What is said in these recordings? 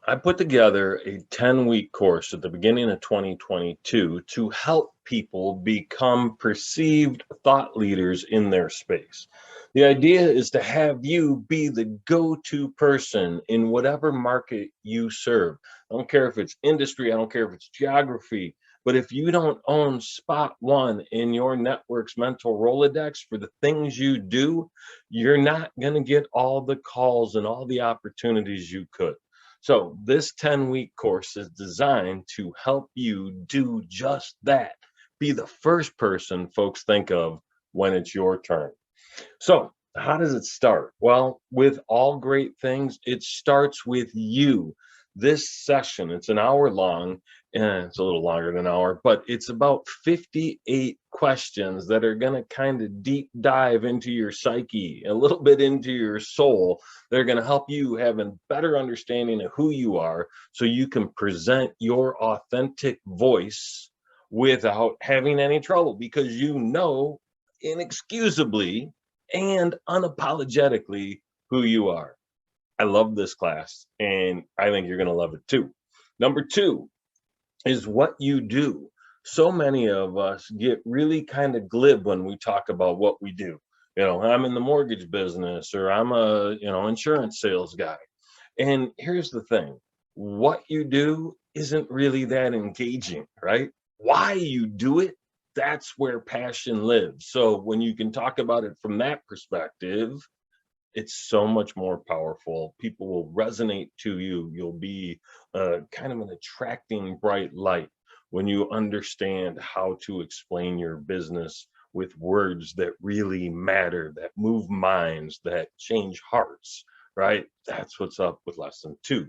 I put together a 10-week course at the beginning of 2022 to help people become perceived thought leaders in their space. The idea is to have you be the go-to person in whatever market you serve. I don't care if it's industry, I don't care if it's geography, but if you don't own spot one in your network's mental Rolodex for the things you do, you're not going to get all the calls and all the opportunities you could. So, this 10-week course is designed to help you do just that. Be the first person folks think of when it's your turn. So, how does it start? Well, with all great things, it starts with you. This session, it's an hour long, and it's a little longer than an hour, but it's about 58 questions that are going to kind of deep dive into your psyche, a little bit into your soul. They're going to help you have a better understanding of who you are so you can present your authentic voice without having any trouble because you know inexcusably and unapologetically who you are. I love this class, and I think you're going to love it too. Number two is what you do. So many of us get really kind of glib when we talk about what we do. I'm in the mortgage business or I'm a, insurance sales guy. And here's the thing, what you do isn't really that engaging, right? Why you do it, that's where passion lives. So when you can talk about it from that perspective, it's so much more powerful. People will resonate to you. You'll be kind of an attracting bright light when you understand how to explain your business with words that really matter, that move minds, that change hearts, right? That's what's up with lesson two.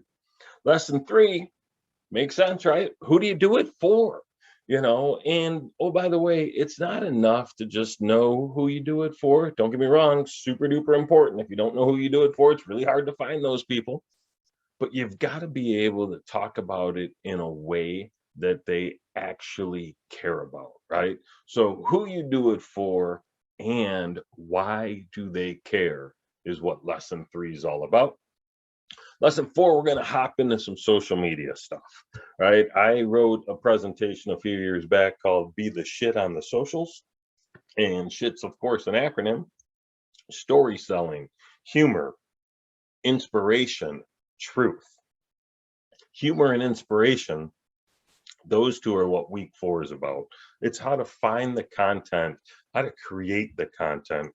Lesson three makes sense, right? Who do you do it for? And oh, by the way, it's not enough to just know who you do it for. Don't get me wrong, super duper important. If you don't know who you do it for, it's really hard to find those people. But you've got to be able to talk about it in a way that they actually care about, right? So, who you do it for and why do they care is what lesson three is all about. Lesson four, we're going to hop into some social media stuff, right? I wrote a presentation a few years back called Be the Shit on the Socials. And shit's, of course, an acronym. Story selling, humor, inspiration, truth. Humor and inspiration, those two are what week four is about. It's how to find the content, how to create the content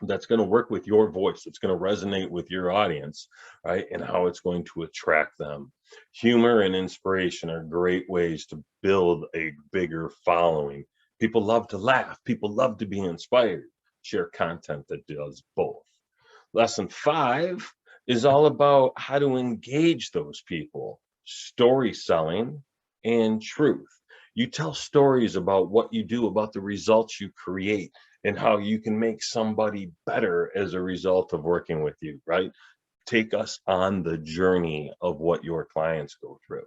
that's going to work with your voice, it's going to resonate with your audience, right? And how it's going to attract them. Humor and inspiration are great ways to build a bigger following. People love to laugh, people love to be inspired. Share content that does both. Lesson five is all about how to engage those people, story selling and truth. You tell stories about what you do, about the results you create, and how you can make somebody better as a result of working with you, right? Take us on the journey of what your clients go through.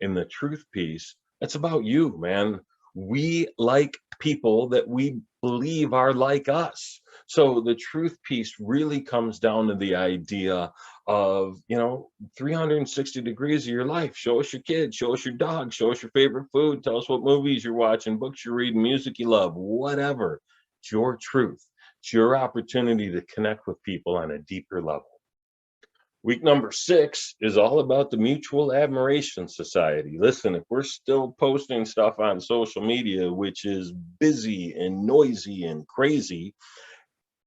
In the truth piece, it's about you, man. We like people that we believe are like us. So the truth piece really comes down to the idea of, 360 degrees of your life. Show us your kids, show us your dog, show us your favorite food, tell us what movies you're watching, books you're reading, music you love, whatever. It's your truth. It's your opportunity to connect with people on a deeper level. Week number six is all about the Mutual Admiration Society. Listen, if we're still posting stuff on social media, which is busy and noisy and crazy,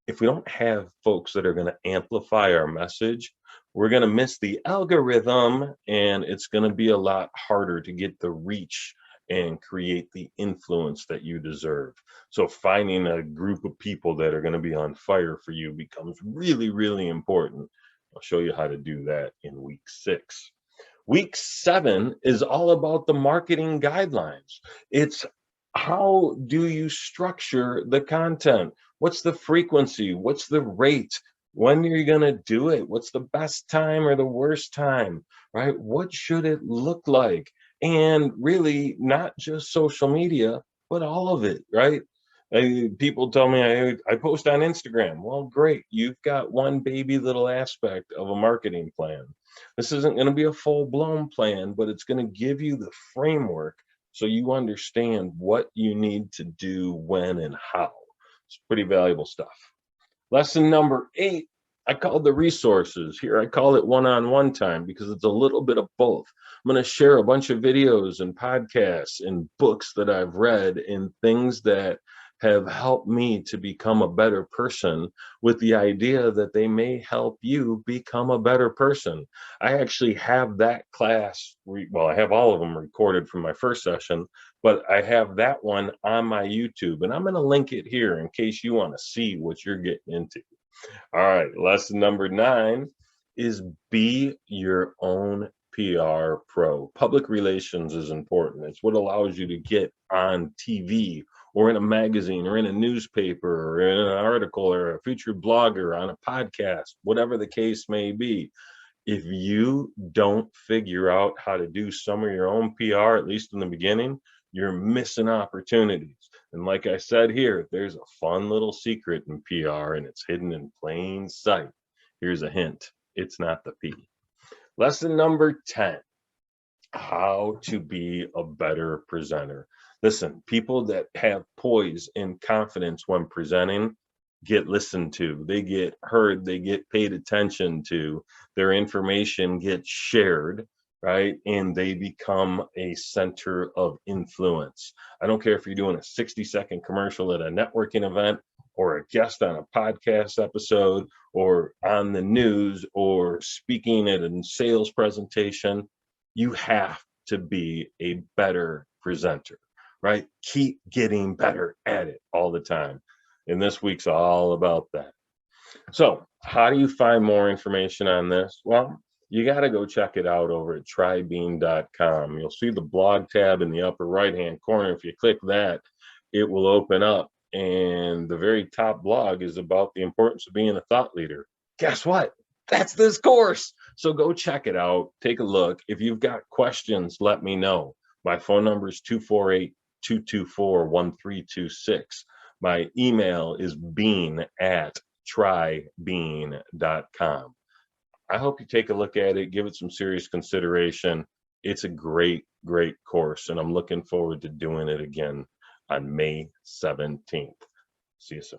if we don't have folks that are going to amplify our message, we're going to miss the algorithm and it's going to be a lot harder to get the reach and create the influence that you deserve. So finding a group of people that are going to be on fire for you becomes really, really important. I'll show you how to do that in week six. Week seven is all about the marketing guidelines. It's how do you structure the content? What's the frequency? What's the rate? When are you going to do it? What's the best time or the worst time, right? What should it look like? And really, not just social media, but all of it, right? People tell me I post on Instagram. Well, great. You've got one baby little aspect of a marketing plan. This isn't going to be a full-blown plan, but it's going to give you the framework so you understand what you need to do, when, and how. It's pretty valuable stuff. Lesson number 8, I call the resources. Here I call it one-on-one time because it's a little bit of both. I'm going to share a bunch of videos and podcasts and books that I've read and things that have helped me to become a better person, with the idea that they may help you become a better person. I actually have that class, well, I have all of them recorded from my first session, but I have that one on my YouTube, and I'm going to link it here in case you want to see what you're getting into. All right, lesson number 9 is be your own PR pro. Public relations is important. It's what allows you to get on TV or in a magazine or in a newspaper or in an article or a featured blogger on a podcast, whatever the case may be. If you don't figure out how to do some of your own PR, at least in the beginning, you're missing opportunities. And like I said here, there's a fun little secret in PR and it's hidden in plain sight. Here's a hint. It's not the P. Lesson number 10, how to be a better presenter. Listen, people that have poise and confidence when presenting get listened to, they get heard, they get paid attention to, their information gets shared, right? And they become a center of influence. I don't care if you're doing a 60-second commercial at a networking event or a guest on a podcast episode or on the news or speaking at a sales presentation, you have to be a better presenter, right? Keep getting better at it all the time. And this week's all about that. So, how do you find more information on this? Well, you got to go check it out over at trybean.com. You'll see the blog tab in the upper right-hand corner. If you click that, it will open up. And the very top blog is about the importance of being a thought leader. Guess what? That's this course. So go check it out. Take a look. If you've got questions, let me know. My phone number is 248-224-1326. My email is bean@trybean.com. I hope you take a look at it, give it some serious consideration. It's a great, great course, and I'm looking forward to doing it again on May 17th. See you soon.